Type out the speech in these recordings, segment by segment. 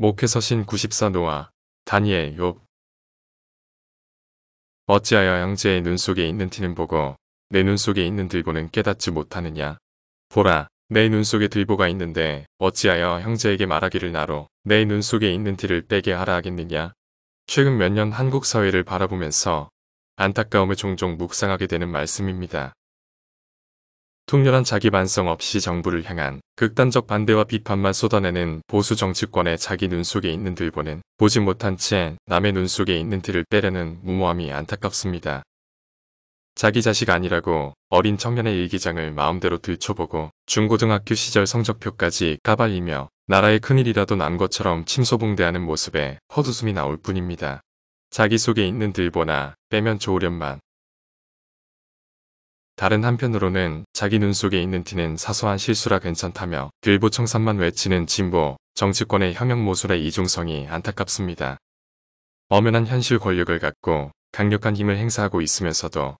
목회서신 94 노아, 다니엘, 욥. 어찌하여 형제의 눈 속에 있는 티는 보고 내 눈 속에 있는 들보는 깨닫지 못하느냐. 보라, 내 눈 속에 들보가 있는데 어찌하여 형제에게 말하기를 나로 내 눈 속에 있는 티를 빼게 하라 하겠느냐. 최근 몇 년 한국 사회를 바라보면서 안타까움을 종종 묵상하게 되는 말씀입니다. 통렬한 자기 반성 없이 정부를 향한 극단적 반대와 비판만 쏟아내는 보수 정치권의 자기 눈 속에 있는 들보는 보지 못한 채 남의 눈 속에 있는 티를 빼려는 무모함이 안타깝습니다. 자기 자식 아니라고 어린 청년의 일기장을 마음대로 들춰보고 중고등학교 시절 성적표까지 까발리며 나라의 큰일이라도 난 것처럼 침소봉대하는 모습에 헛웃음이 나올 뿐입니다. 자기 속에 있는 들보나 빼면 좋으련만. 다른 한편으로는 자기 눈 속에 있는 티는 사소한 실수라 괜찮다며 들보청산만 외치는 진보, 정치권의 혐형모술의 이중성이 안타깝습니다. 엄연한 현실 권력을 갖고 강력한 힘을 행사하고 있으면서도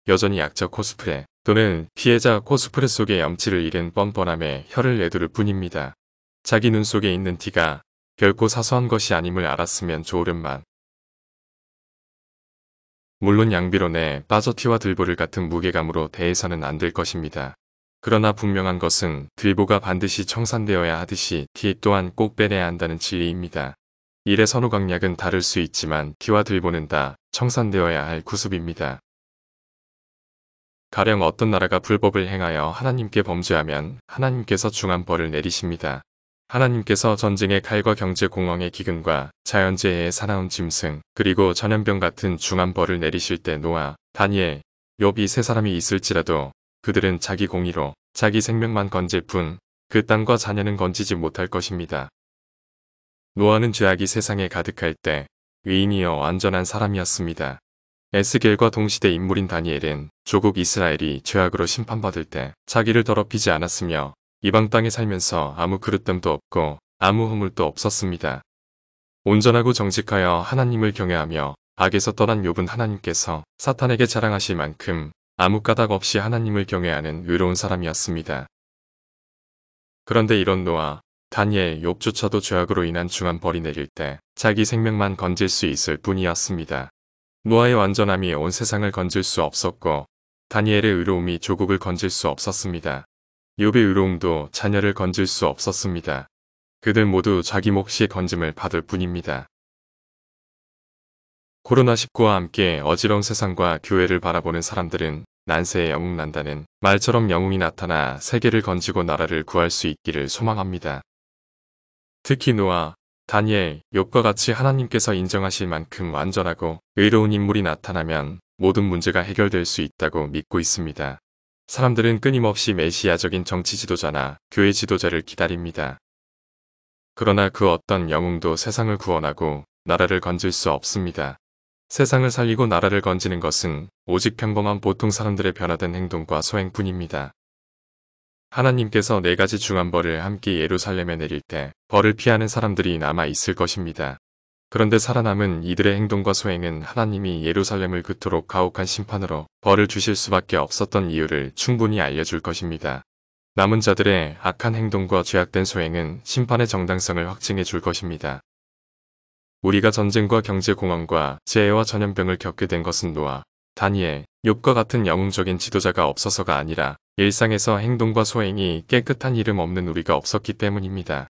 여전히 약자 코스프레 또는 피해자 코스프레 속에 염치를 잃은 뻔뻔함에 혀를 내두를 뿐입니다. 자기 눈 속에 있는 티가 결코 사소한 것이 아님을 알았으면 좋으련만. 물론 양비론에 빠져 티와 들보를 같은 무게감으로 대해서는 안 될 것입니다. 그러나 분명한 것은 들보가 반드시 청산되어야 하듯이 티 또한 꼭 빼내야 한다는 진리입니다. 일의 선후강약은 다를 수 있지만 티와 들보는 다 청산되어야 할 구습입니다. 가령 어떤 나라가 불법을 행하여 하나님께 범죄하면 하나님께서 중한 벌을 내리십니다. 하나님께서 전쟁의 칼과 경제 공황의 기근과 자연재해의 사나운 짐승 그리고 전염병 같은 중한 벌을 내리실 때 노아, 다니엘, 욥 이 세 사람이 있을지라도 그들은 자기 공의로 자기 생명만 건질 뿐 그 땅과 자녀는 건지지 못할 것입니다. 노아는 죄악이 세상에 가득할 때 의인이여 완전한 사람이었습니다. 에스겔과 동시대 인물인 다니엘은 조국 이스라엘이 죄악으로 심판받을 때 자기를 더럽히지 않았으며 이방 땅에 살면서 아무 그릇됨도 없고 아무 허물도 없었습니다. 온전하고 정직하여 하나님을 경외하며 악에서 떠난 욥은 하나님께서 사탄에게 자랑하실 만큼 아무 까닭 없이 하나님을 경외하는 의로운 사람이었습니다. 그런데 이런 노아, 다니엘, 욥조차도 죄악으로 인한 중한 벌이 내릴 때 자기 생명만 건질 수 있을 뿐이었습니다. 노아의 완전함이 온 세상을 건질 수 없었고 다니엘의 의로움이 조국을 건질 수 없었습니다. 욥의 의로움도 자녀를 건질 수 없었습니다. 그들 모두 자기 몫의 건짐을 받을 뿐입니다. 코로나19와 함께 어지러운 세상과 교회를 바라보는 사람들은 난세에 영웅 난다는 말처럼 영웅이 나타나 세계를 건지고 나라를 구할 수 있기를 소망합니다. 특히 노아, 다니엘, 욥과 같이 하나님께서 인정하실 만큼 완전하고 의로운 인물이 나타나면 모든 문제가 해결될 수 있다고 믿고 있습니다. 사람들은 끊임없이 메시아적인 정치 지도자나 교회 지도자를 기다립니다. 그러나 그 어떤 영웅도 세상을 구원하고 나라를 건질 수 없습니다. 세상을 살리고 나라를 건지는 것은 오직 평범한 보통 사람들의 변화된 행동과 소행뿐입니다. 하나님께서 4가지 중한 벌을 함께 예루살렘에 내릴 때 벌을 피하는 사람들이 남아 있을 것입니다. 그런데 살아남은 이들의 행동과 소행은 하나님이 예루살렘을 그토록 가혹한 심판으로 벌을 주실 수밖에 없었던 이유를 충분히 알려줄 것입니다. 남은 자들의 악한 행동과 죄악된 소행은 심판의 정당성을 확증해 줄 것입니다. 우리가 전쟁과 경제 공황과 재해와 전염병을 겪게 된 것은 노아, 다니엘, 욥과 같은 영웅적인 지도자가 없어서가 아니라 일상에서 행동과 소행이 깨끗한 이름 없는 우리가 없었기 때문입니다.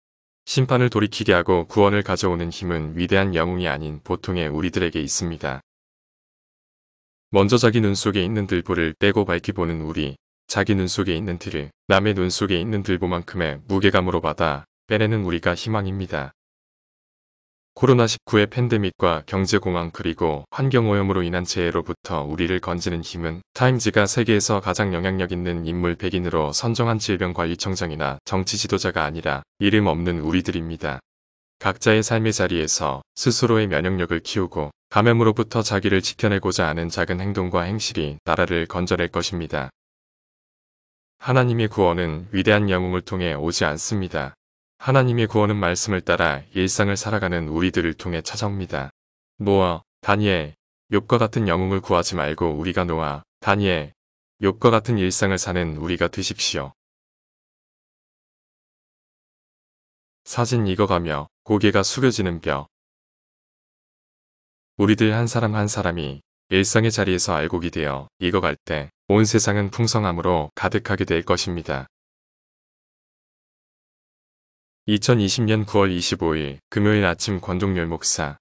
심판을 돌이키게 하고 구원을 가져오는 힘은 위대한 영웅이 아닌 보통의 우리들에게 있습니다. 먼저 자기 눈 속에 있는 들보를 빼고 밝히 보는 우리, 자기 눈 속에 있는 티를 남의 눈 속에 있는 들보만큼의 무게감으로 받아 빼내는 우리가 희망입니다. 코로나19의 팬데믹과 경제공황 그리고 환경오염으로 인한 재해로부터 우리를 건지는 힘은 타임즈가 세계에서 가장 영향력 있는 인물 100인으로 선정한 질병관리청장이나 정치 지도자가 아니라 이름 없는 우리들입니다. 각자의 삶의 자리에서 스스로의 면역력을 키우고 감염으로부터 자기를 지켜내고자 하는 작은 행동과 행실이 나라를 건져낼 것입니다. 하나님의 구원은 위대한 영웅을 통해 오지 않습니다. 하나님의 구원은 말씀을 따라 일상을 살아가는 우리들을 통해 찾아옵니다. 노아, 다니엘, 욥과 같은 영웅을 구하지 말고 우리가 노아, 다니엘, 욥과 같은 일상을 사는 우리가 되십시오. 사진 익어가며 고개가 숙여지는 뼈. 우리들 한 사람 한 사람이 일상의 자리에서 알곡이 되어 익어갈 때 온 세상은 풍성함으로 가득하게 될 것입니다. 2020년 9월 25일 금요일 아침 권동열 목사